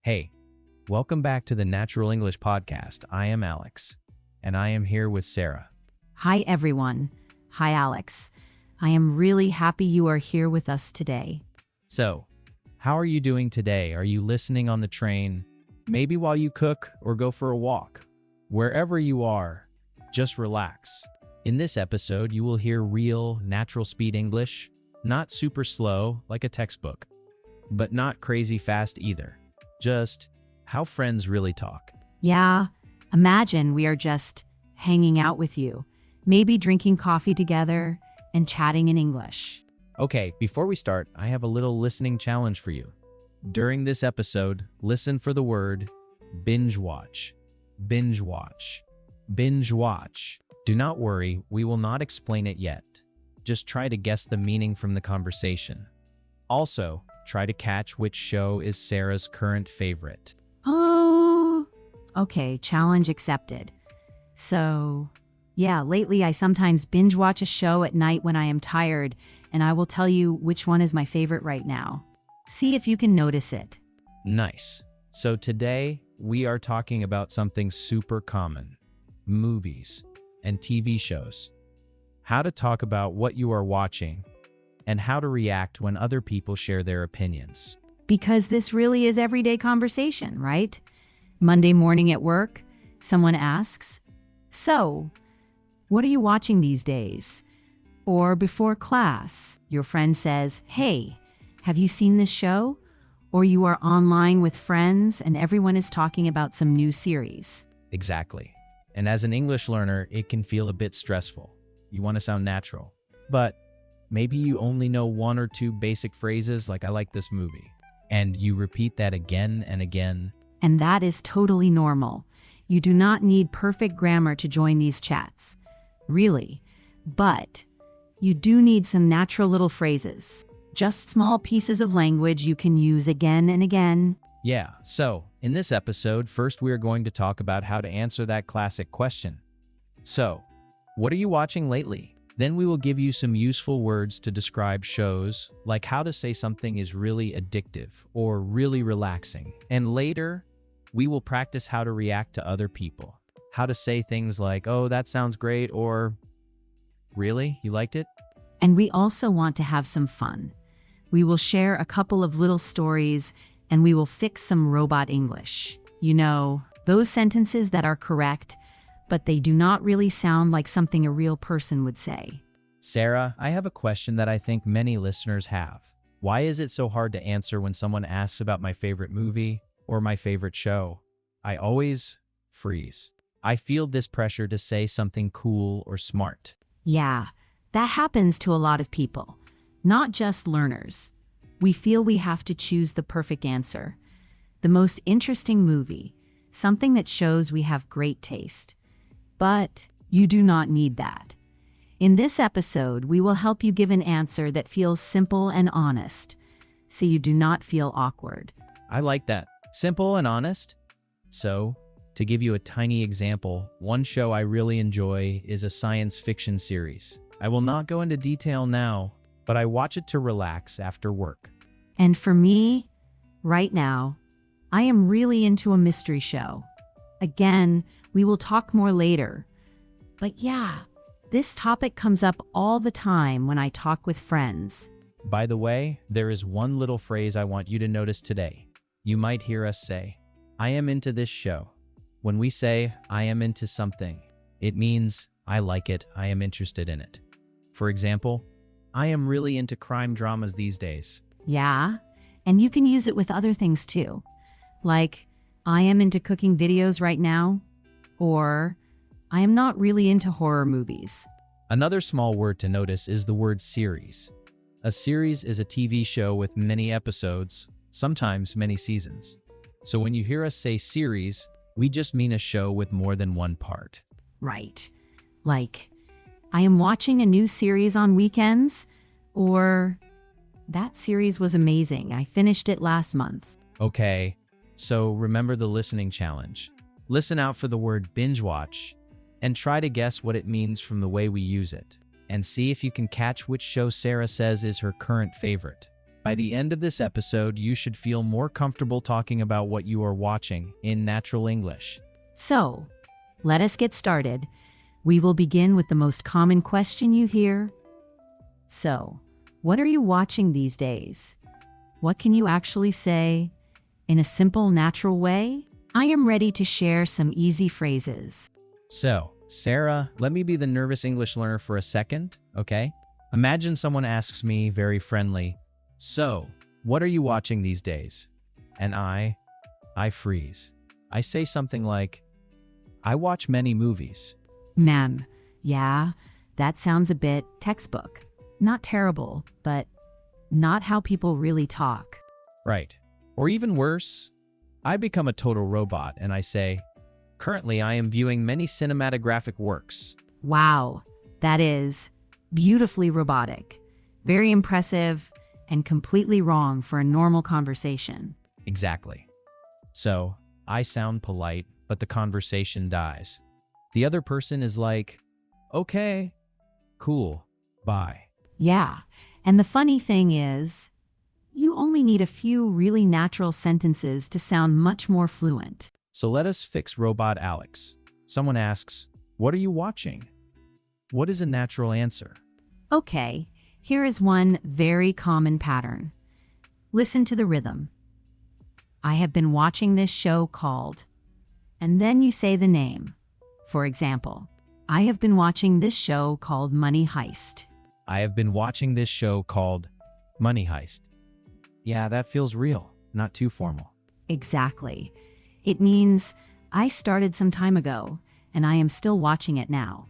Hey, welcome back to the Natural English podcast. I am Alex, and I am here with Sarah. Hi, everyone. Hi, Alex. I am really happy you are here with us today. So, how are you doing today? Are you listening on the train? Maybe while you cook or go for a walk? Wherever you are, just relax. In this episode, you will hear real, natural speed English, not super slow like a textbook, but not crazy fast either. Just how friends really talk. Yeah, imagine we are just hanging out with you, maybe drinking coffee together and chatting in English. Okay, before we start, I have a little listening challenge for you. During this episode, listen for the word binge watch. Binge watch. Binge watch. Do not worry, we will not explain it yet. Just try to guess the meaning from the conversation. Also, try to catch which show is Sarah's current favorite. Oh, okay, challenge accepted. So, yeah, lately I sometimes binge watch a show at night when I am tired, and I will tell you which one is my favorite right now. See if you can notice it. Nice. So today, we are talking about something super common. Movies and TV shows. How to talk about what you are watching, and how to react when other people share their opinions. Because this really is everyday conversation, right? Monday morning at work, someone asks, "So, what are you watching these days?" Or before class, your friend says, "Hey, have you seen this show?" Or you are online with friends and everyone is talking about some new series. Exactly. And as an English learner, it can feel a bit stressful. You want to sound natural. But maybe you only know one or two basic phrases like "I like this movie." And you repeat that again and again. And that is totally normal. You do not need perfect grammar to join these chats. Really. But you do need some natural little phrases. Just small pieces of language you can use again and again. Yeah, so in this episode, first we are going to talk about how to answer that classic question. So, what are you watching lately? Then we will give you some useful words to describe shows, like how to say something is really addictive or really relaxing. And later, we will practice how to react to other people. How to say things like, "Oh, that sounds great," or "Really? You liked it?" And we also want to have some fun. We will share a couple of little stories and we will fix some robot English. You know, those sentences that are correct, but they do not really sound like something a real person would say. Sarah, I have a question that I think many listeners have. Why is it so hard to answer when someone asks about my favorite movie or my favorite show? I always freeze. I feel this pressure to say something cool or smart. Yeah, that happens to a lot of people, not just learners. We feel we have to choose the perfect answer, the most interesting movie, something that shows we have great taste. But you do not need that. In this episode, we will help you give an answer that feels simple and honest, so you do not feel awkward. I like that. Simple and honest. So, to give you a tiny example, one show I really enjoy is a science fiction series. I will not go into detail now, but I watch it to relax after work. And for me, right now, I am really into a mystery show. Again, we will talk more later. But yeah, this topic comes up all the time when I talk with friends. By the way, there is one little phrase I want you to notice today. You might hear us say, "I am into this show." When we say, "I am into something," it means, I like it, I am interested in it. For example, "I am really into crime dramas these days." Yeah, and you can use it with other things too. Like, "I am into cooking videos right now," or "I am not really into horror movies." Another small word to notice is the word series. A series is a TV show with many episodes, sometimes many seasons. So when you hear us say series, we just mean a show with more than one part. Right. Like, "I am watching a new series on weekends," or "That series was amazing. I finished it last month." Okay, so remember the listening challenge. Listen out for the word binge watch and try to guess what it means from the way we use it. And see if you can catch which show Sarah says is her current favorite. By the end of this episode, you should feel more comfortable talking about what you are watching in natural English. So, let us get started. We will begin with the most common question you hear. So, what are you watching these days? What can you actually say in a simple, natural way? I am ready to share some easy phrases. So, Sarah, let me be the nervous English learner for a second, okay? Imagine someone asks me very friendly, "So, what are you watching these days?" And I freeze. I say something like, "I watch many movies." Ma'am, yeah, that sounds a bit textbook. Not terrible, but not how people really talk. Right. Or even worse, I become a total robot and I say, "Currently, I am viewing many cinematographic works." Wow, that is beautifully robotic, very impressive, and completely wrong for a normal conversation. Exactly. So, I sound polite, but the conversation dies. The other person is like, "Okay, cool, bye." Yeah, and the funny thing is, you only need a few really natural sentences to sound much more fluent. So let us fix Robot Alex. Someone asks, "What are you watching?" What is a natural answer? Okay, here is one very common pattern. Listen to the rhythm. I have been watching this show called, and then you say the name. For example, I have been watching this show called Money Heist. I have been watching this show called Money Heist. Yeah, that feels real, not too formal. Exactly. It means I started some time ago, and I am still watching it now.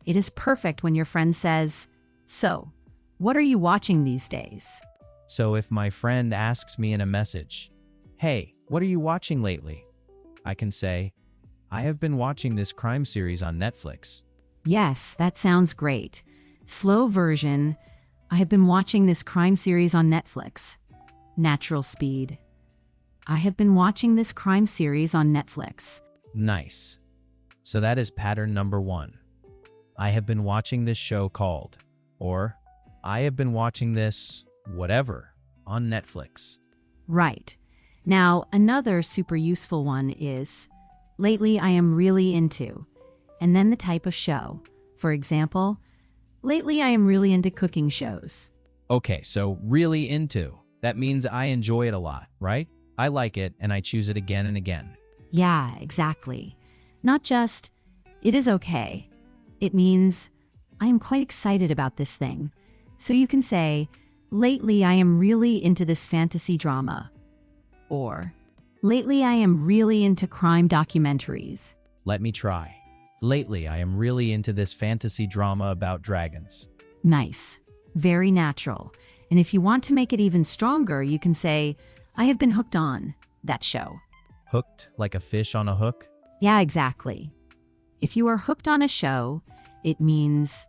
It is perfect when your friend says, "So, what are you watching these days?" So if my friend asks me in a message, "Hey, what are you watching lately?" I can say, "I have been watching this crime series on Netflix." Yes, that sounds great. Slow version, I have been watching this crime series on Netflix. Natural speed. I have been watching this crime series on Netflix. Nice. So that is pattern number 1. I have been watching this show called, or I have been watching this whatever on Netflix. Right. Now, another super useful one is, lately I am really into, and then the type of show. For example, lately I am really into cooking shows. Okay, so really into. That means I enjoy it a lot, right? I like it and I choose it again and again. Yeah, exactly. Not just, it is okay. It means, I am quite excited about this thing. So you can say, lately I am really into this fantasy drama. Or, lately I am really into crime documentaries. Let me try. Lately, I am really into this fantasy drama about dragons. Nice. Very natural. And if you want to make it even stronger, you can say, I have been hooked on that show. Hooked like a fish on a hook? Yeah, exactly. If you are hooked on a show, it means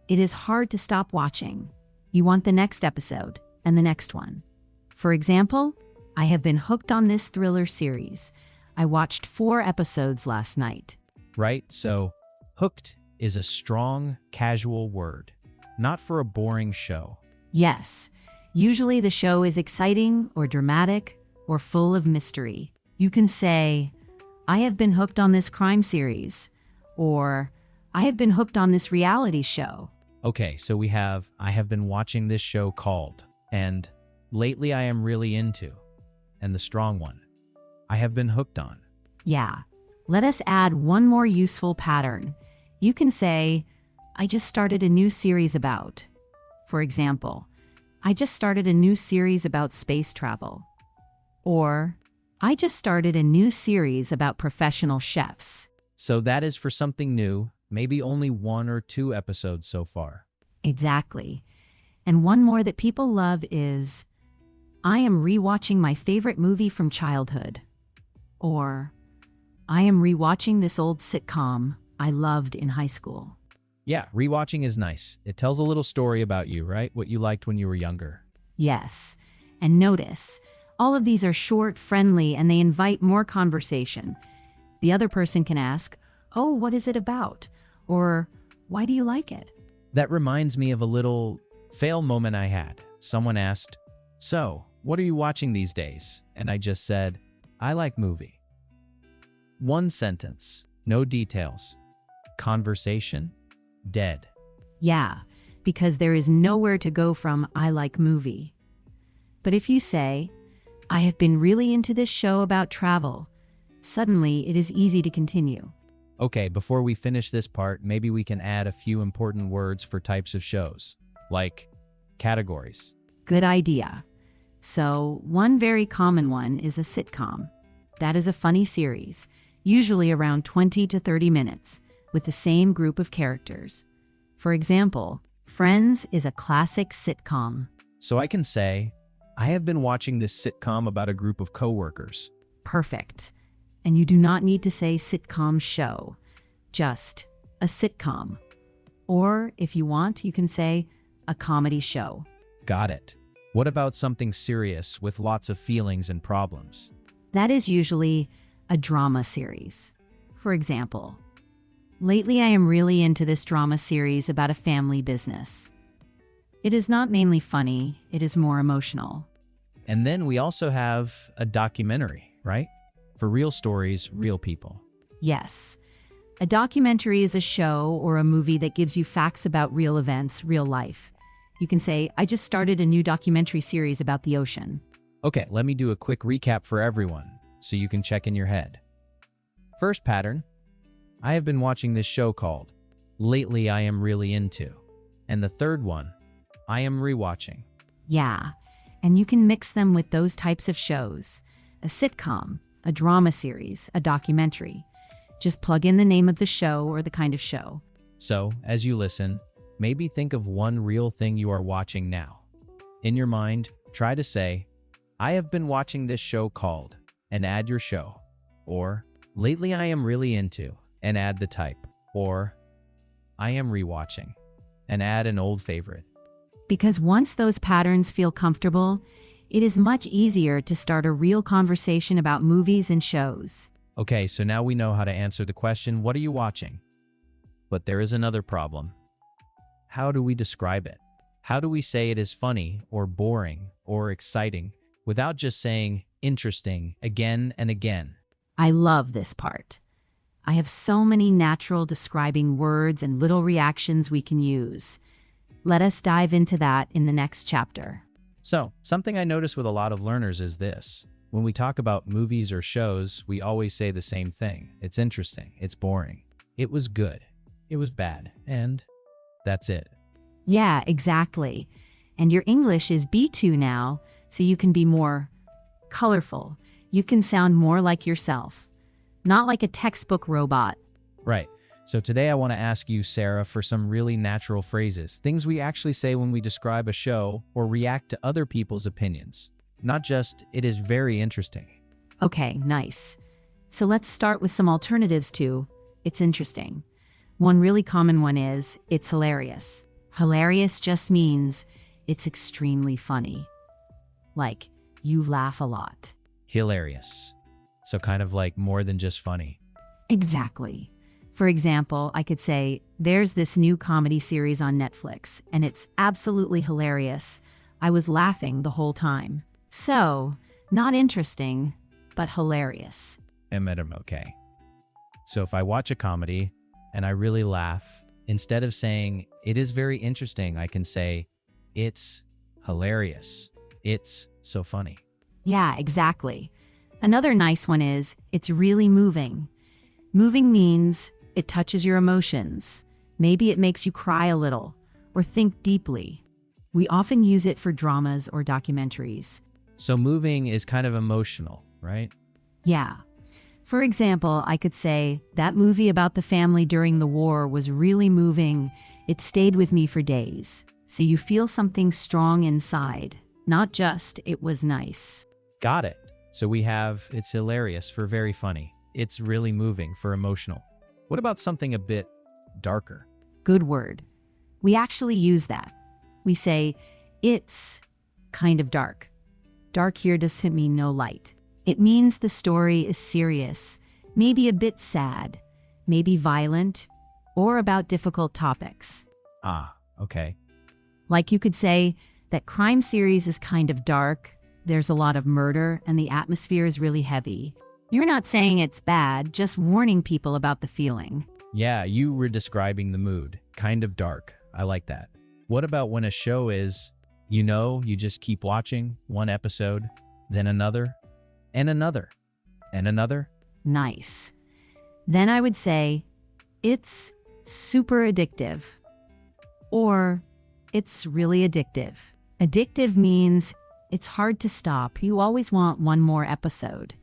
it is hard to stop watching. You want the next episode and the next one. For example, I have been hooked on this thriller series. I watched 4 episodes last night. Right? So, hooked is a strong, casual word, not for a boring show. Yes, usually the show is exciting or dramatic or full of mystery. You can say, I have been hooked on this crime series, or I have been hooked on this reality show. Okay, so we have, I have been watching this show called, and lately I am really into, and the strong one, I have been hooked on. Yeah, let us add one more useful pattern. You can say, I just started a new series about. For example, I just started a new series about space travel. Or, I just started a new series about professional chefs. So that is for something new, maybe only 1 or 2 episodes so far. Exactly. And one more that people love is, I am rewatching my favorite movie from childhood. Or, I am rewatching this old sitcom I loved in high school. Yeah, rewatching is nice. It tells a little story about you, right? What you liked when you were younger. Yes. And notice, all of these are short, friendly, and they invite more conversation. The other person can ask, oh, what is it about? Or, why do you like it? That reminds me of a little fail moment I had. Someone asked, So, what are you watching these days? And I just said, I like movie. One sentence, no details. Conversation, dead. Yeah, because there is nowhere to go from I like movie. But if you say, I have been really into this show about travel, suddenly it is easy to continue. Okay, before we finish this part, maybe we can add a few important words for types of shows, like categories. Good idea. So, one very common one is a sitcom. That is a funny series, usually around 20 to 30 minutes, with the same group of characters. For example, Friends is a classic sitcom. So I can say, I have been watching this sitcom about a group of coworkers. Perfect. And you do not need to say sitcom show, just a sitcom. Or if you want, you can say a comedy show. Got it. What about something serious with lots of feelings and problems? That is usually a drama series. For example, lately I am really into this drama series about a family business. It is not mainly funny, it is more emotional. And then we also have a documentary, right? For real stories, real people. Yes. A documentary is a show or a movie that gives you facts about real events, real life. You can say, I just started a new documentary series about the ocean. Okay, let me do a quick recap for everyone, so you can check in your head. First pattern, I have been watching this show called Lately I Am Really Into. And the third one, I am rewatching. Yeah, and you can mix them with those types of shows. A sitcom, a drama series, a documentary. Just plug in the name of the show or the kind of show. So, as you listen, maybe think of one real thing you are watching now. In your mind, try to say, I have been watching this show called, and add your show. Or, lately I am really into, and add the type. Or, I am rewatching, and add an old favorite. Because once those patterns feel comfortable, it is much easier to start a real conversation about movies and shows. Okay, so now we know how to answer the question, what are you watching? But there is another problem. How do we describe it? How do we say it is funny or boring or exciting without just saying interesting again and again? I love this part. I have so many natural describing words and little reactions we can use. Let us dive into that in the next chapter. So, something I notice with a lot of learners is this. When we talk about movies or shows, we always say the same thing. It's interesting. It's boring. It was good. It was bad. And that's it. Yeah, exactly. And your English is B2 now, so you can be more colorful. You can sound more like yourself, not like a textbook robot. Right. So today I want to ask you, Sarah, for some really natural phrases, things we actually say when we describe a show or react to other people's opinions. Not just, it is very interesting. Okay, nice. So let's start with some alternatives to, it's interesting. One really common one is, it's hilarious. Hilarious just means it's extremely funny. Like, you laugh a lot. Hilarious. So kind of like more than just funny. Exactly. For example, I could say, there's this new comedy series on Netflix, and it's absolutely hilarious. I was laughing the whole time. So, not interesting, but hilarious. Okay. So if I watch a comedy and I really laugh, instead of saying, it is very interesting, I can say, it's hilarious. It's so funny. Yeah, exactly. Another nice one is, it's really moving. Moving means it touches your emotions. Maybe it makes you cry a little or think deeply. We often use it for dramas or documentaries. So moving is kind of emotional, right? Yeah. For example, I could say, that movie about the family during the war was really moving. It stayed with me for days. So you feel something strong inside, not just, it was nice. Got it. So we have, it's hilarious for very funny. It's really moving for emotional. What about something a bit darker? Good word. We actually use that. We say, it's kind of dark. Dark here doesn't mean no light. It means the story is serious, maybe a bit sad, maybe violent, or about difficult topics. Ah, okay. Like you could say, That crime series is kind of dark, there's a lot of murder, and the atmosphere is really heavy. You're not saying it's bad, just warning people about the feeling. Yeah, you were describing the mood. Kind of dark. I like that. What about when a show is, you just keep watching one episode, then another, and another, and another? Nice. Then I would say, it's super addictive. Or, it's really addictive. Addictive means it's hard to stop. You always want one more episode.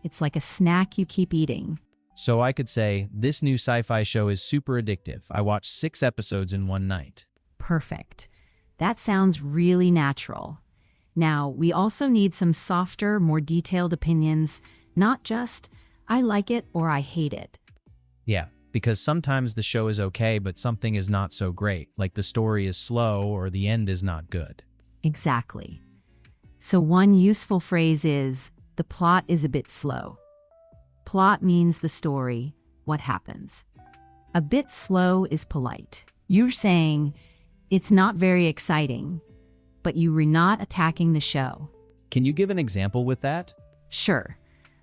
It's like a snack you keep eating. So I could say, this new sci-fi show is super addictive. I watched 6 episodes in one night. Perfect. That sounds really natural. Now, we also need some softer, more detailed opinions, not just, I like it or I hate it. Yeah, because sometimes the show is okay, but something is not so great, like the story is slow or the end is not good. Exactly. So one useful phrase is, the plot is a bit slow. Plot means the story, what happens. A bit slow is polite. You're saying, it's not very exciting, but you were not attacking the show. Can you give an example with that? Sure.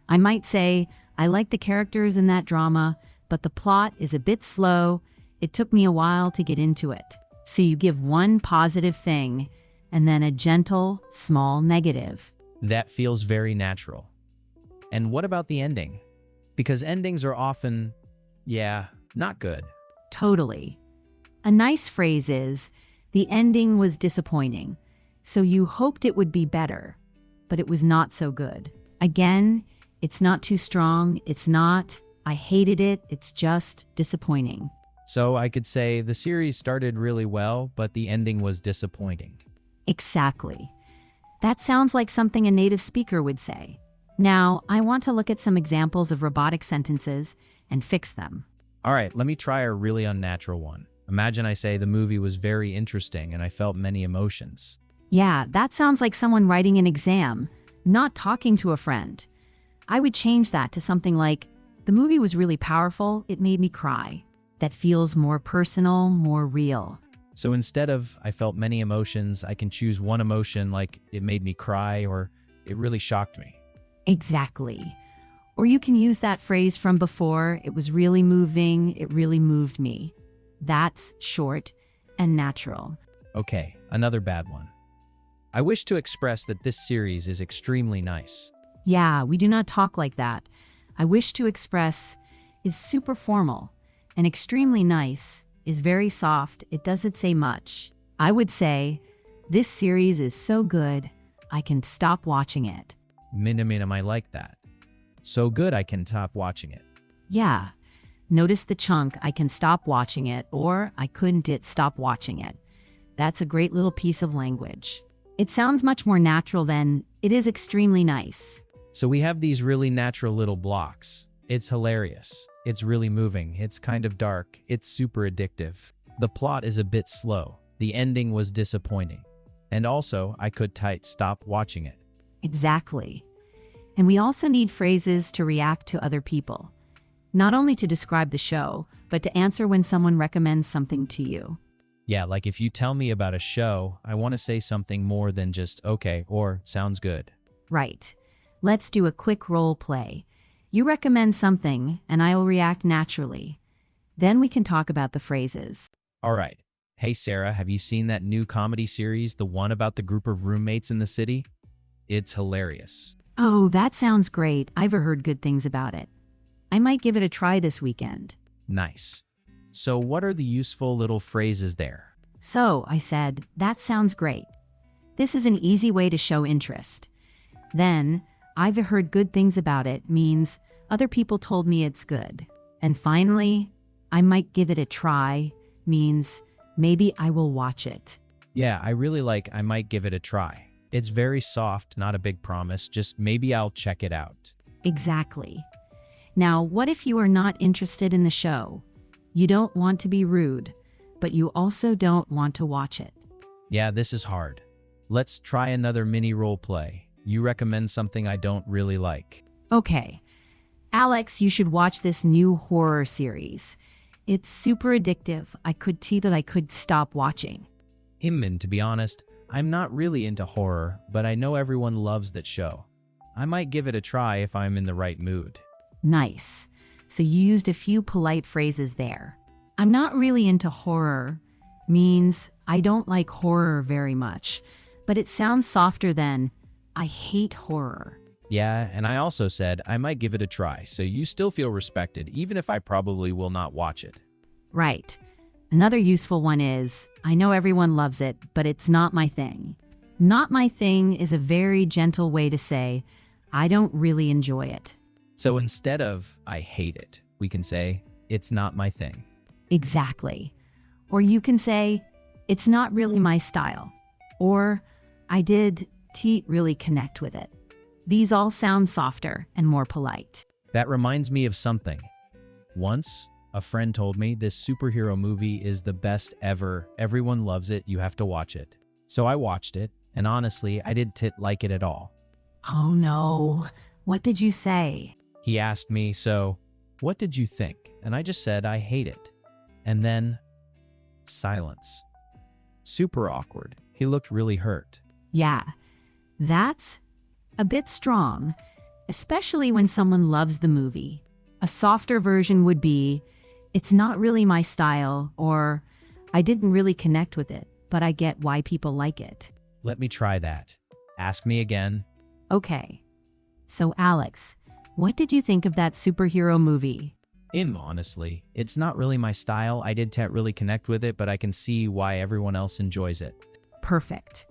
I might say, I like the characters in that drama, but the plot is a bit slow. It took me a while to get into it. So you give one positive thing, and then a gentle, small negative. That feels very natural. And what about the ending? Because endings are often, not good. Totally. A nice phrase is, the ending was disappointing, so you hoped it would be better, but it was not so good. Again, it's not too strong, it's not, I hated it, it's just disappointing. So I could say the series started really well, but the ending was disappointing. Exactly. That sounds like something a native speaker would say. Now, I want to look at some examples of robotic sentences and fix them. All right, let me try a really unnatural one. Imagine I say the movie was very interesting and I felt many emotions. Yeah, that sounds like someone writing an exam, not talking to a friend. I would change that to something like, the movie was really powerful, it made me cry. That feels more personal, more real. So instead of I felt many emotions, I can choose one emotion like it made me cry or it really shocked me. Exactly. Or you can use that phrase from before, it was really moving, it really moved me. That's short and natural. Okay, another bad one. I wish to express that this series is extremely nice. Yeah, we do not talk like that. I wish to express is super formal, and extremely nice is very soft, it doesn't say much. I would say, this series is so good, I can stop watching it. Minimum, I like that. So good I can stop watching it. Yeah. Notice the chunk, I can stop watching it, or I couldn't stop watching it. That's a great little piece of language. It sounds much more natural than, it is extremely nice. So we have these really natural little blocks. It's hilarious. It's really moving. It's kind of dark. It's super addictive. The plot is a bit slow. The ending was disappointing. And also, I could stop watching it. Exactly. And we also need phrases to react to other people. Not only to describe the show, but to answer when someone recommends something to you. Yeah, like if you tell me about a show, I want to say something more than just okay or sounds good. Right. Let's do a quick role play. You recommend something, and I will react naturally. Then we can talk about the phrases. All right. Hey, Sarah, have you seen that new comedy series, the one about the group of roommates in the city? It's hilarious. Oh, that sounds great. I've heard good things about it. I might give it a try this weekend. Nice. So what are the useful little phrases there? So, I said, that sounds great. This is an easy way to show interest. Then, I've heard good things about it means other people told me it's good. And finally, I might give it a try means maybe I will watch it. Yeah, I really like I might give it a try. It's very soft, not a big promise, just maybe I'll check it out. Exactly. Now, what if you are not interested in the show? You don't want to be rude, but you also don't want to watch it. Yeah, this is hard. Let's try another mini role play. You recommend something I don't really like. Okay. Alex, you should watch this new horror series. It's super addictive. I could stop watching. To be honest, I'm not really into horror, but I know everyone loves that show. I might give it a try if I'm in the right mood. Nice. So you used a few polite phrases there. I'm not really into horror means I don't like horror very much, but it sounds softer than I hate horror. Yeah, and I also said I might give it a try, so you still feel respected, even if I probably will not watch it. Right. Another useful one is I know everyone loves it, but it's not my thing. Not my thing is a very gentle way to say I don't really enjoy it. So instead of I hate it, we can say it's not my thing. Exactly. Or you can say, it's not really my style. Or, I did really connect with it. These all sound softer and more polite. That reminds me of something. Once, a friend told me this superhero movie is the best ever. Everyone loves it. You have to watch it. So I watched it, and honestly, I didn't like it at all. Oh no. What did you say? He asked me, so, what did you think? And I just said, I hate it. And then, silence. Super awkward. He looked really hurt. Yeah, that's a bit strong, especially when someone loves the movie. A softer version would be, it's not really my style, or I didn't really connect with it, but I get why people like it. Let me try that. Ask me again. Okay. So Alex, what did you think of that superhero movie? Honestly, it's not really my style. I didn't really connect with it, but I can see why everyone else enjoys it. Perfect.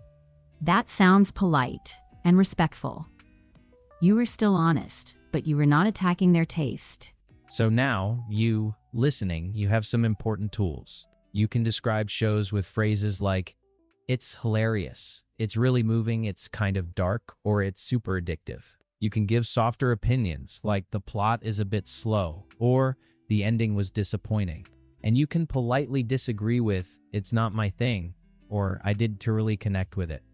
That sounds polite and respectful. You were still honest, but you were not attacking their taste. So now, you, listening, you have some important tools. You can describe shows with phrases like, it's hilarious, it's really moving, it's kind of dark, or it's super addictive. You can give softer opinions, like the plot is a bit slow, or the ending was disappointing. And you can politely disagree with, it's not my thing, or I didn't really connect with it.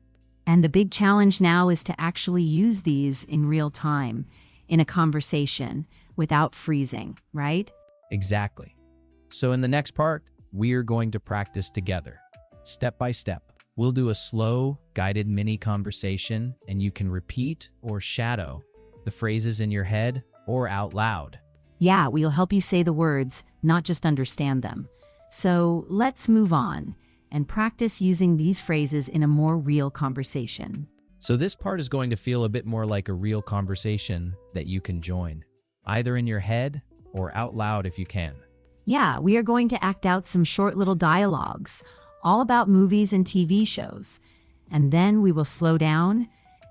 And the big challenge now is to actually use these in real time, in a conversation, without freezing, right? Exactly. So in the next part, we are going to practice together, step by step. We'll do a slow, guided mini conversation, and you can repeat or shadow the phrases in your head or out loud. Yeah, we'll help you say the words, not just understand them. So let's move on and practice using these phrases in a more real conversation. So this part is going to feel a bit more like a real conversation that you can join, either in your head or out loud if you can. Yeah, we are going to act out some short little dialogues, all about movies and TV shows. And then we will slow down,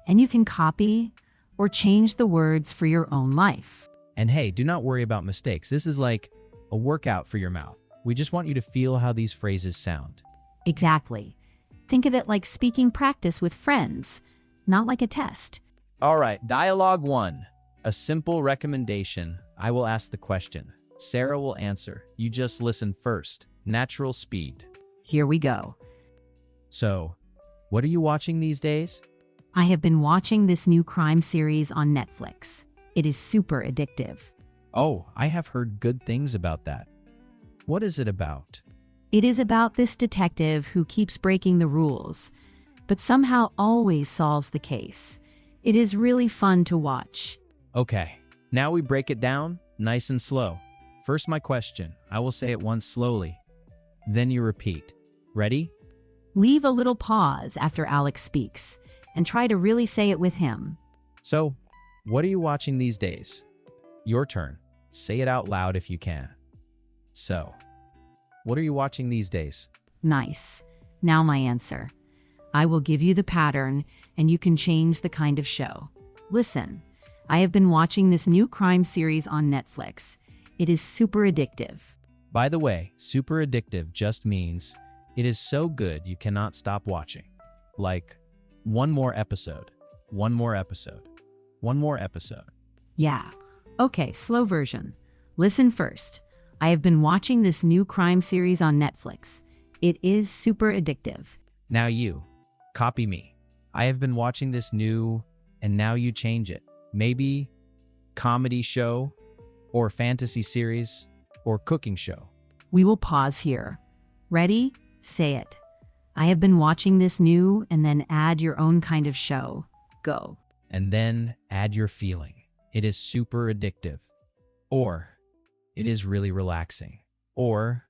and you can copy or change the words for your own life. And hey, do not worry about mistakes. This is like a workout for your mouth. We just want you to feel how these phrases sound. Exactly. Think of it like speaking practice with friends, not like a test. All right, dialogue 1. A simple recommendation. I will ask the question. Sarah will answer. You just listen first. Natural speed. Here we go. So, what are you watching these days? I have been watching this new crime series on Netflix. It is super addictive. Oh, I have heard good things about that. What is it about? It is about this detective who keeps breaking the rules, but somehow always solves the case. It is really fun to watch. Okay, now we break it down, nice and slow. First, my question. I will say it once slowly. Then you repeat. Ready? Leave a little pause after Alex speaks, and try to really say it with him. So, what are you watching these days? Your turn. Say it out loud if you can. So, what are you watching these days? Nice. Now my answer. I will give you the pattern, and you can change the kind of show. Listen, I have been watching this new crime series on Netflix. It is super addictive. By the way, super addictive just means it is so good you cannot stop watching. Like, one more episode, one more episode, one more episode. Yeah. Okay, slow version. Listen first. I have been watching this new crime series on Netflix. It is super addictive. Now you, copy me. I have been watching this new, and now you change it. Maybe comedy show, or fantasy series, or cooking show. We will pause here. Ready? Say it. I have been watching this new, and then add your own kind of show. Go. And then add your feeling. It is super addictive. Or it is really relaxing. Or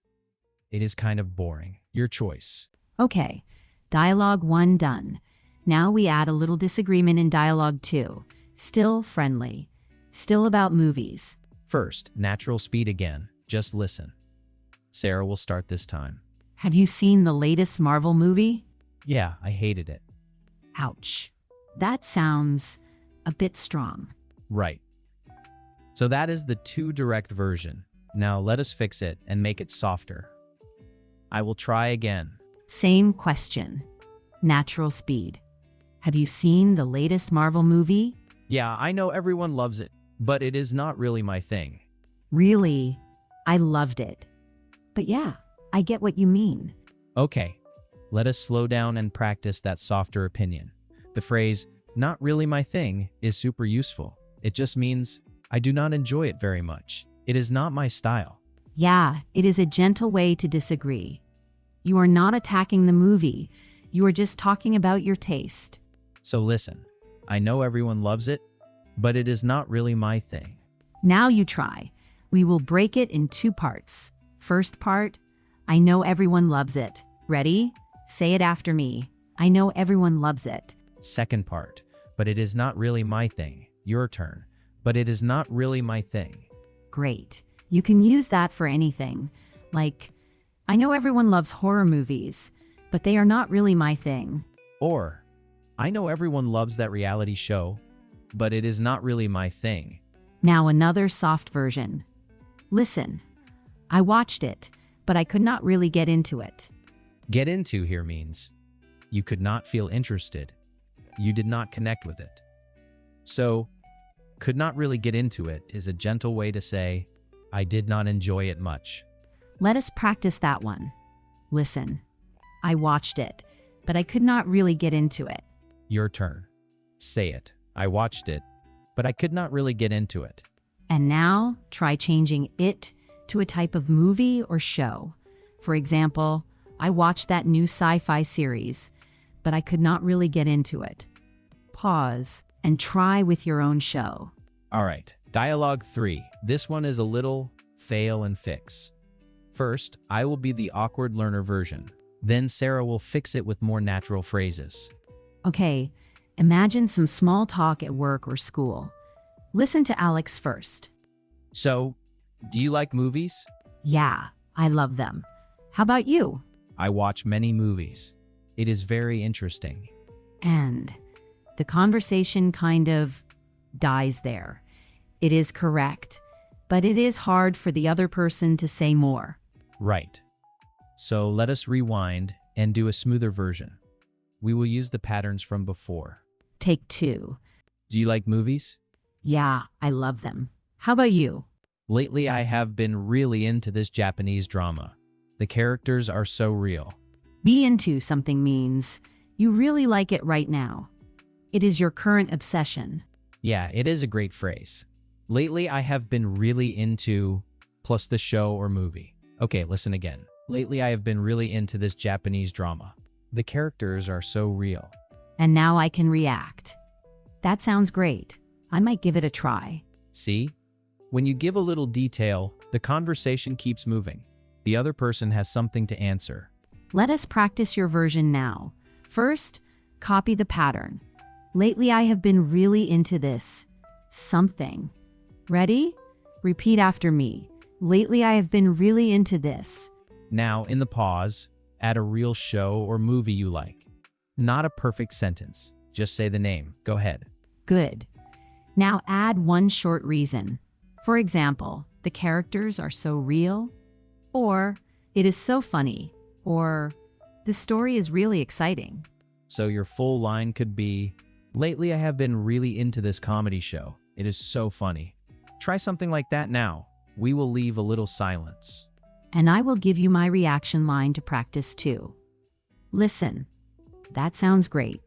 it is kind of boring. Your choice. Okay, dialogue 1 done. Now we add a little disagreement in dialogue 2. Still friendly. Still about movies. First, natural speed again. Just listen. Sarah will start this time. Have you seen the latest Marvel movie? Yeah, I hated it. Ouch. That sounds a bit strong. Right. So that is the too direct version. Now let us fix it and make it softer. I will try again. Same question. Natural speed. Have you seen the latest Marvel movie? Yeah, I know everyone loves it, but it is not really my thing. Really? I loved it. But yeah, I get what you mean. Okay, let us slow down and practice that softer opinion. The phrase, not really my thing, is super useful. It just means, I do not enjoy it very much. It is not my style. Yeah, it is a gentle way to disagree. You are not attacking the movie. You are just talking about your taste. So listen, I know everyone loves it, but it is not really my thing. Now you try. We will break it in 2 parts. First part, I know everyone loves it. Ready? Say it after me. I know everyone loves it. Second part, but it is not really my thing. Your turn. But it is not really my thing. Great. You can use that for anything. Like, I know everyone loves horror movies, but they are not really my thing. Or, I know everyone loves that reality show, but it is not really my thing. Now another soft version. Listen, I watched it, but I could not really get into it. Get into here means you could not feel interested. You did not connect with it. So, could not really get into it is a gentle way to say, I did not enjoy it much. Let us practice that one. Listen, I watched it, but I could not really get into it. Your turn. Say it. I watched it, but I could not really get into it. And now try changing it to a type of movie or show. For example, I watched that new sci-fi series, but I could not really get into it. Pause and try with your own show. All right, dialogue 3. This one is a little fail and fix. First, I will be the awkward learner version. Then Sarah will fix it with more natural phrases. Okay, imagine some small talk at work or school. Listen to Alex first. So, do you like movies? Yeah, I love them. How about you? I watch many movies. It is very interesting. And the conversation kind of dies there. It is correct, but it is hard for the other person to say more. Right. So let us rewind and do a smoother version. We will use the patterns from before. Take 2. Do you like movies? Yeah, I love them. How about you? Lately, I have been really into this Japanese drama. The characters are so real. Be into something means you really like it right now. It is your current obsession. Yeah, it is a great phrase. Lately, I have been really into plus the show or movie. Okay, listen again. Lately, I have been really into this Japanese drama. The characters are so real. And now I can react. That sounds great. I might give it a try. See? When you give a little detail, the conversation keeps moving. The other person has something to answer. Let us practice your version now. First, copy the pattern. Lately, I have been really into this something. Ready? Repeat after me. Lately, I have been really into this. Now, in the pause, add a real show or movie you like. Not a perfect sentence. Just say the name. Go ahead. Good. Now add one short reason. For example, the characters are so real, or it is so funny, or the story is really exciting. So your full line could be, lately I have been really into this comedy show. It is so funny. Try something like that now. We will leave a little silence. And I will give you my reaction line to practice too. Listen, that sounds great.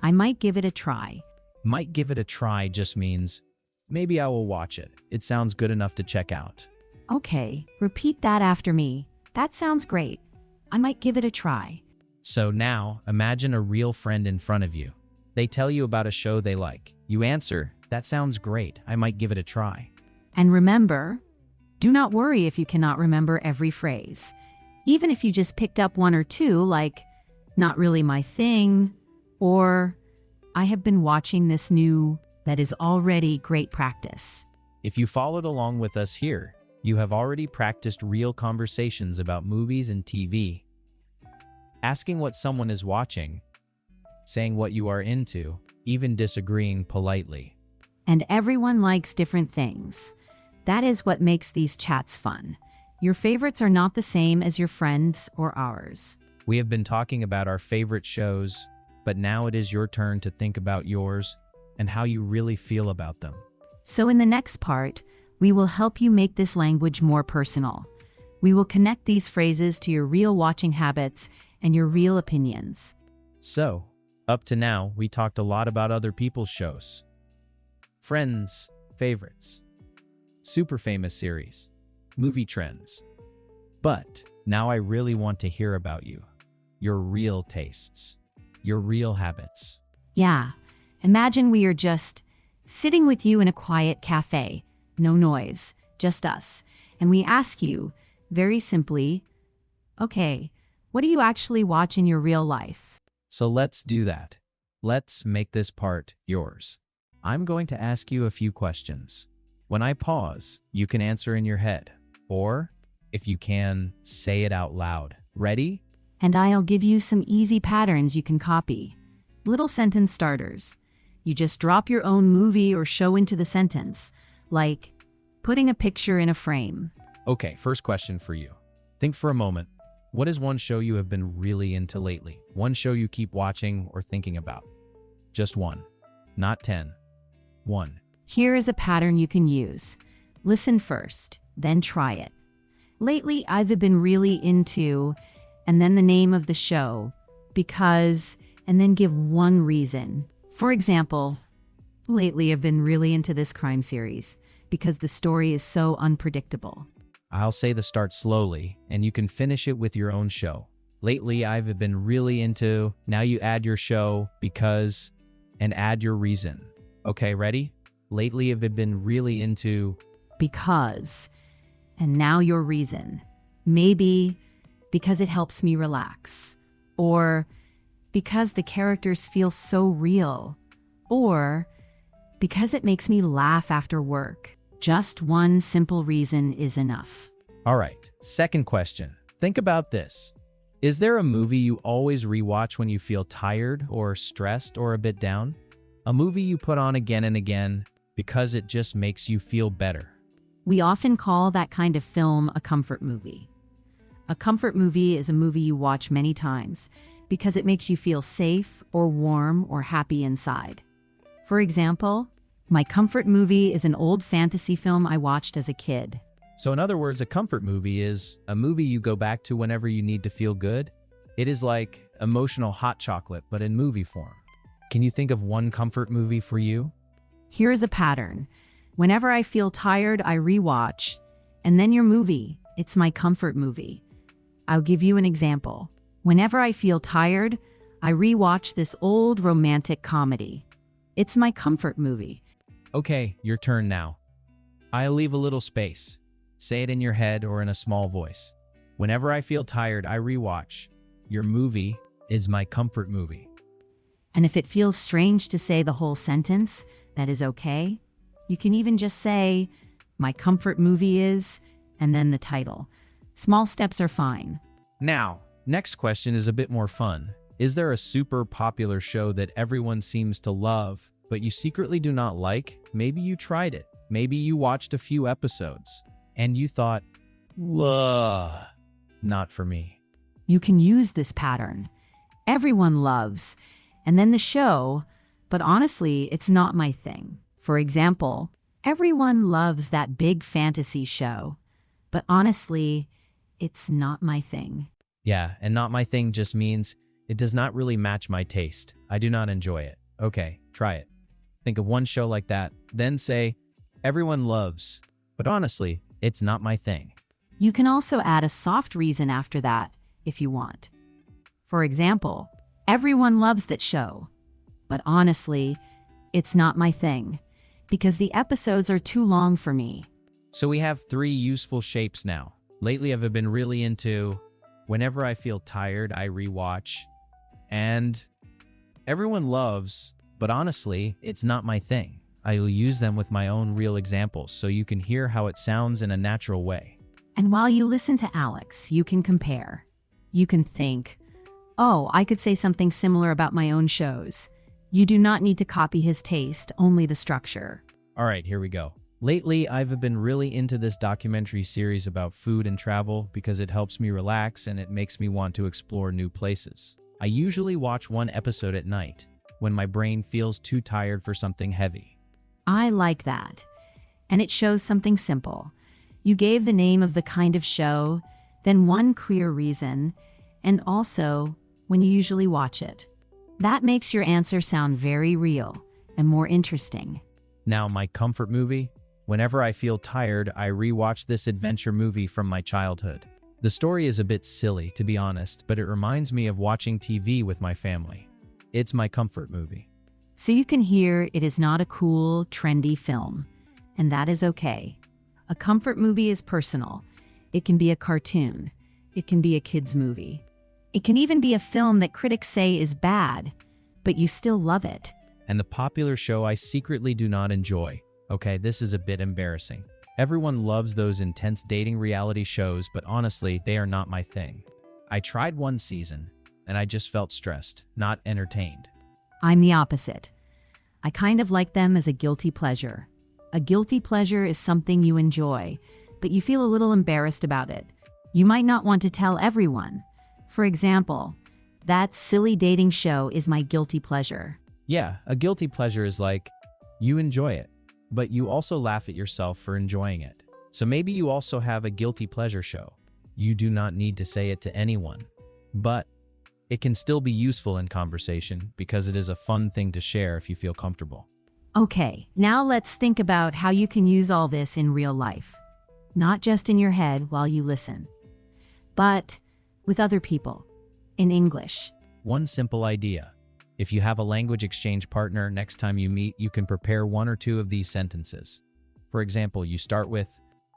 I might give it a try. Might give it a try just means, maybe I will watch it. It sounds good enough to check out. Okay, repeat that after me. That sounds great. I might give it a try. So now, imagine a real friend in front of you. They tell you about a show they like. You answer, "That sounds great. I might give it a try." And remember, do not worry if you cannot remember every phrase. Even if you just picked up one or two, like, "not really my thing," or "I have been watching this new," that is already great practice. If you followed along with us here, you have already practiced real conversations about movies and TV. Asking what someone is watching, saying what you are into, even disagreeing politely. And everyone likes different things. That is what makes these chats fun. Your favorites are not the same as your friends or ours. We have been talking about our favorite shows, but now it is your turn to think about yours and how you really feel about them. So in the next part, we will help you make this language more personal. We will connect these phrases to your real watching habits and your real opinions. So, up to now, we talked a lot about other people's shows. Friends, favorites, super famous series, movie trends. But now I really want to hear about you, your real tastes, your real habits. Yeah, imagine we are just sitting with you in a quiet cafe, no noise, just us, and we ask you, very simply, "Okay, what do you actually watch in your real life?" So let's do that. Let's make this part yours. I'm going to ask you a few questions. When I pause, you can answer in your head, or if you can, say it out loud. Ready? And I'll give you some easy patterns you can copy. Little sentence starters. You just drop your own movie or show into the sentence, like putting a picture in a frame. Okay, first question for you. Think for a moment. What is one show you have been really into lately? One show you keep watching or thinking about? Just one, not 10. One. Here is a pattern you can use. Listen first, then try it. Lately, I've been really into, and then the name of the show, because, and then give one reason. For example, lately I've been really into this crime series because the story is so unpredictable. I'll say the start slowly, and you can finish it with your own show. Lately, I've been really into, now you add your show, because, and add your reason. Okay, ready? Lately, I've been really into, Because, and now your reason. Maybe because it helps me relax, or because the characters feel so real, or because it makes me laugh after work. Just one simple reason is enough. All right, second question. Think about this. Is there a movie you always rewatch when you feel tired or stressed or a bit down? A movie you put on again and again because it just makes you feel better. We often call that kind of film a comfort movie. A comfort movie is a movie you watch many times because it makes you feel safe or warm or happy inside. For example, my comfort movie is an old fantasy film I watched as a kid. So in other words, a comfort movie is a movie you go back to whenever you need to feel good. It is like emotional hot chocolate, but in movie form. Can you think of one comfort movie for you? Here's a pattern. Whenever I feel tired, I rewatch. And then your movie, it's my comfort movie. I'll give you an example. Whenever I feel tired, I rewatch this old romantic comedy. It's my comfort movie. Okay, your turn now. I'll leave a little space. Say it in your head or in a small voice. Whenever I feel tired, I rewatch. Your movie is my comfort movie. And if it feels strange to say the whole sentence, that is okay. You can even just say, my comfort movie is, and then the title. Small steps are fine. Now, next question is a bit more fun. Is there a super popular show that everyone seems to love, but you secretly do not like? Maybe you tried it. Maybe you watched a few episodes, and you thought, ugh, not for me. You can use this pattern. Everyone loves, and then the show, but honestly, it's not my thing. For example, everyone loves that big fantasy show, but honestly, it's not my thing. Yeah, and not my thing just means it does not really match my taste. I do not enjoy it. Okay, try it. Think of one show like that, then say, everyone loves, but honestly, it's not my thing. You can also add a soft reason after that if you want. For example, everyone loves that show. But honestly, it's not my thing, because the episodes are too long for me. So we have three useful shapes now. Lately, I've been really into whenever I feel tired, I rewatch. And everyone loves, but honestly, it's not my thing. I will use them with my own real examples so you can hear how it sounds in a natural way. And while you listen to Alex, you can compare. You can think, oh, I could say something similar about my own shows. You do not need to copy his taste, only the structure. All right, here we go. Lately, I've been really into this documentary series about food and travel because it helps me relax and it makes me want to explore new places. I usually watch one episode at night when my brain feels too tired for something heavy. I like that. And it shows something simple. You gave the name of the kind of show, then one clear reason, and also when you usually watch it. That makes your answer sound very real and more interesting. Now, my comfort movie? Whenever I feel tired, I rewatch this adventure movie from my childhood. The story is a bit silly, to be honest, but it reminds me of watching TV with my family. It's my comfort movie. So you can hear it is not a cool, trendy film, and that is okay. A comfort movie is personal. It can be a cartoon. It can be a kid's movie. It can even be a film that critics say is bad, but you still love it. And the popular show I secretly do not enjoy. Okay, this is a bit embarrassing. Everyone loves those intense dating reality shows, but honestly, they are not my thing. I tried one season, and I just felt stressed, not entertained. I'm the opposite. I kind of like them as a guilty pleasure. A guilty pleasure is something you enjoy, but you feel a little embarrassed about it. You might not want to tell everyone. For example, that silly dating show is my guilty pleasure. Yeah, a guilty pleasure is like, you enjoy it, but you also laugh at yourself for enjoying it. So maybe you also have a guilty pleasure show. You do not need to say it to anyone, but it can still be useful in conversation because it is a fun thing to share if you feel comfortable. Okay, now let's think about how you can use all this in real life. Not just in your head while you listen, but with other people, in English. One simple idea. If you have a language exchange partner, next time you meet, you can prepare one or two of these sentences. For example, you start with,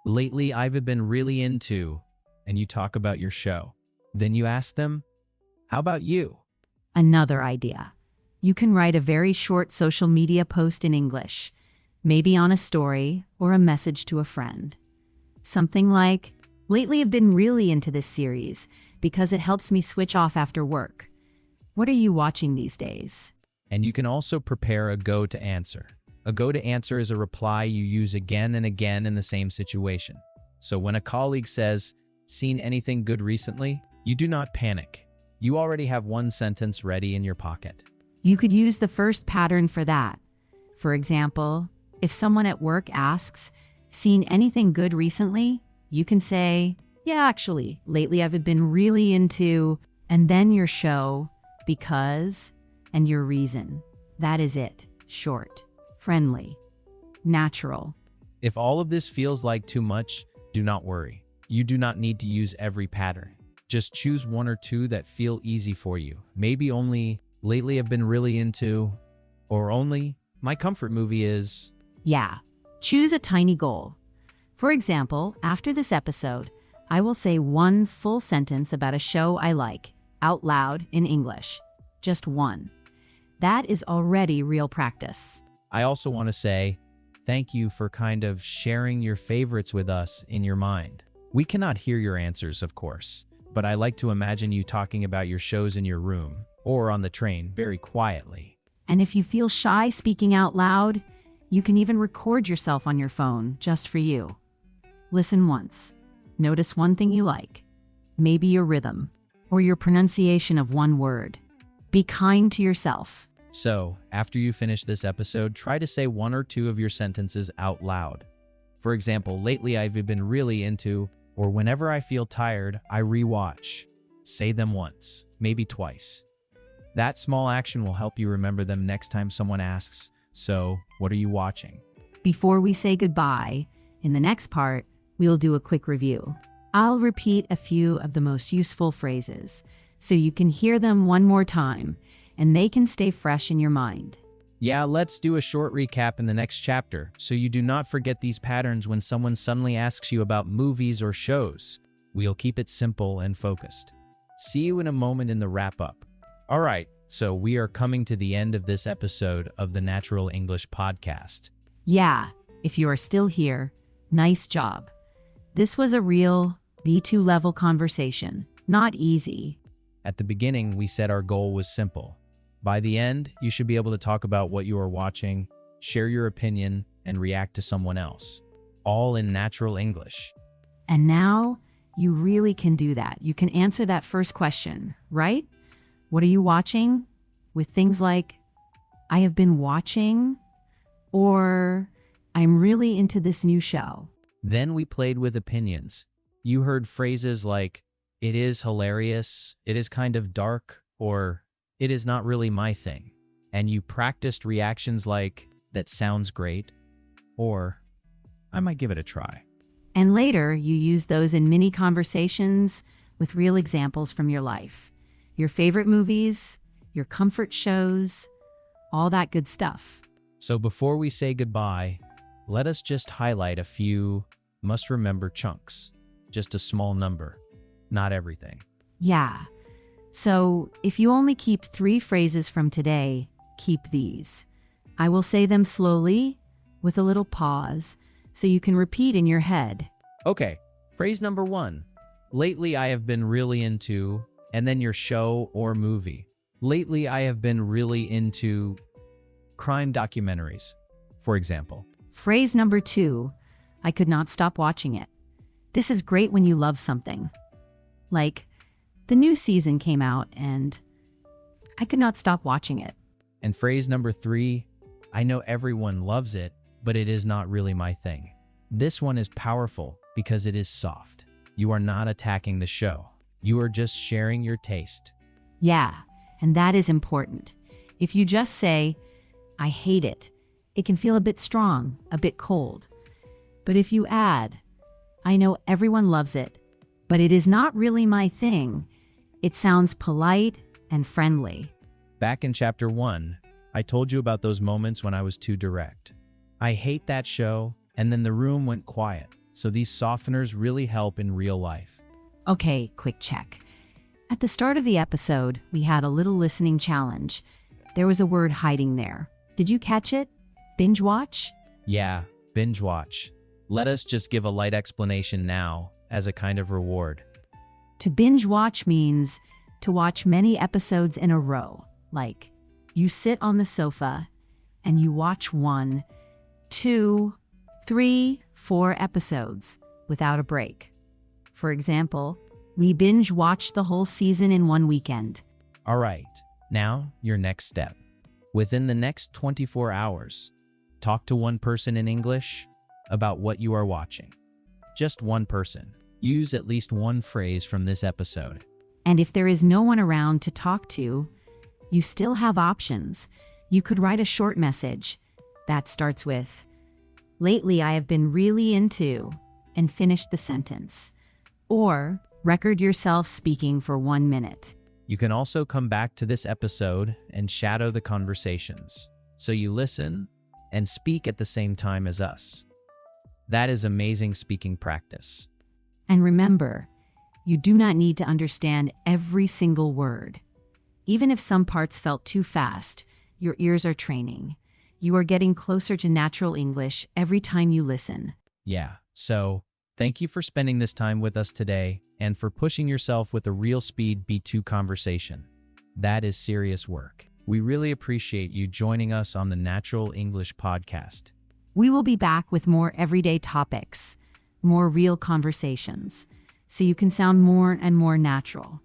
lately I've been really into, and you talk about your show. Then you ask them, how about you? Another idea. You can write a very short social media post in English, maybe on a story or a message to a friend. Something like, lately I've been really into this series because it helps me switch off after work. What are you watching these days? And you can also prepare a go to answer. A go to answer is a reply you use again and again in the same situation. So when a colleague says, seen anything good recently? You do not panic. You already have one sentence ready in your pocket. You could use the first pattern for that. For example, if someone at work asks, seen anything good recently? You can say, yeah, actually, lately I've been really into, and then your show, because, and your reason. That is it. Short, friendly, natural. If all of this feels like too much, do not worry. You do not need to use every pattern. Just choose one or two that feel easy for you. Maybe only, lately I've been really into, or only, my comfort movie is. Yeah, choose a tiny goal. For example, after this episode, I will say one full sentence about a show I like, out loud in English. Just one. That is already real practice. I also want to say, thank you for kind of sharing your favorites with us in your mind. We cannot hear your answers, of course, but I like to imagine you talking about your shows in your room or on the train very quietly. And if you feel shy speaking out loud, you can even record yourself on your phone just for you. Listen once. Notice one thing you like. Maybe your rhythm or your pronunciation of one word. Be kind to yourself. So, after you finish this episode, try to say one or two of your sentences out loud. For example, lately I've been really into, or whenever I feel tired, I rewatch. Say them once, maybe twice. That small action will help you remember them next time someone asks, so, what are you watching? Before we say goodbye, in the next part, we'll do a quick review. I'll repeat a few of the most useful phrases, so you can hear them one more time and they can stay fresh in your mind. Yeah, let's do a short recap in the next chapter so you do not forget these patterns when someone suddenly asks you about movies or shows. We'll keep it simple and focused. See you in a moment in the wrap-up. All right, so we are coming to the end of this episode of the Natural English Podcast. Yeah, if you are still here, nice job. This was a real B2 level conversation, not easy. At the beginning, we said our goal was simple. By the end, you should be able to talk about what you are watching, share your opinion, and react to someone else, all in natural English. And now you really can do that. You can answer that first question, right? What are you watching? With things like, I have been watching, or I'm really into this new show. Then we played with opinions. You heard phrases like, it is hilarious, it is kind of dark, or it is not really my thing. And you practiced reactions like, that sounds great, or I might give it a try. And later, you use those in mini conversations with real examples from your life. Your favorite movies, your comfort shows, all that good stuff. So before we say goodbye, let us just highlight a few must-remember chunks. Just a small number, not everything. Yeah. So if you only keep 3 phrases from today, keep these. I will say them slowly, with a little pause, so you can repeat in your head. Okay, phrase number 1. Lately I have been really into, and then your show or movie. Lately I have been really into crime documentaries, for example. Phrase number 2, I could not stop watching it. This is great when you love something. Like, the new season came out and I could not stop watching it. And phrase number 3, I know everyone loves it, but it is not really my thing. This one is powerful because it is soft. You are not attacking the show. You are just sharing your taste. Yeah, and that is important. If you just say, I hate it, it can feel a bit strong, a bit cold. But if you add, I know everyone loves it, but it is not really my thing, it sounds polite and friendly. Back in chapter 1, I told you about those moments when I was too direct. I hate that show, and then the room went quiet. So these softeners really help in real life. Okay, quick check. At the start of the episode, we had a little listening challenge. There was a word hiding there. Did you catch it? Binge watch? Yeah, binge watch. Let us just give a light explanation now as a kind of reward. To binge watch means to watch many episodes in a row. Like, you sit on the sofa and you watch 1, 2, 3, 4 episodes without a break. For example, we binge watched the whole season in 1 weekend. All right, now your next step. Within the next 24 hours, talk to one person in English about what you are watching. Just one person. Use at least one phrase from this episode. And if there is no one around to talk to, you still have options. You could write a short message that starts with, lately I have been really into, and finish the sentence. Or record yourself speaking for 1 minute. You can also come back to this episode and shadow the conversations, so you listen and speak at the same time as us. That is amazing speaking practice. And remember, you do not need to understand every single word. Even if some parts felt too fast, your ears are training. You are getting closer to natural English every time you listen. Yeah, so thank you for spending this time with us today and for pushing yourself with a real speed B2 conversation. That is serious work. We really appreciate you joining us on the Natural English Podcast. We will be back with more everyday topics, more real conversations, so you can sound more and more natural.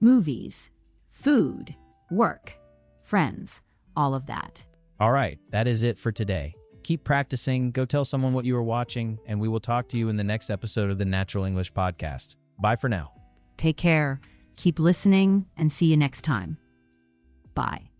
Movies, food, work, friends, all of that. All right, that is it for today. Keep practicing, go tell someone what you are watching, and we will talk to you in the next episode of the Natural English Podcast. Bye for now. Take care, keep listening, and see you next time. Bye.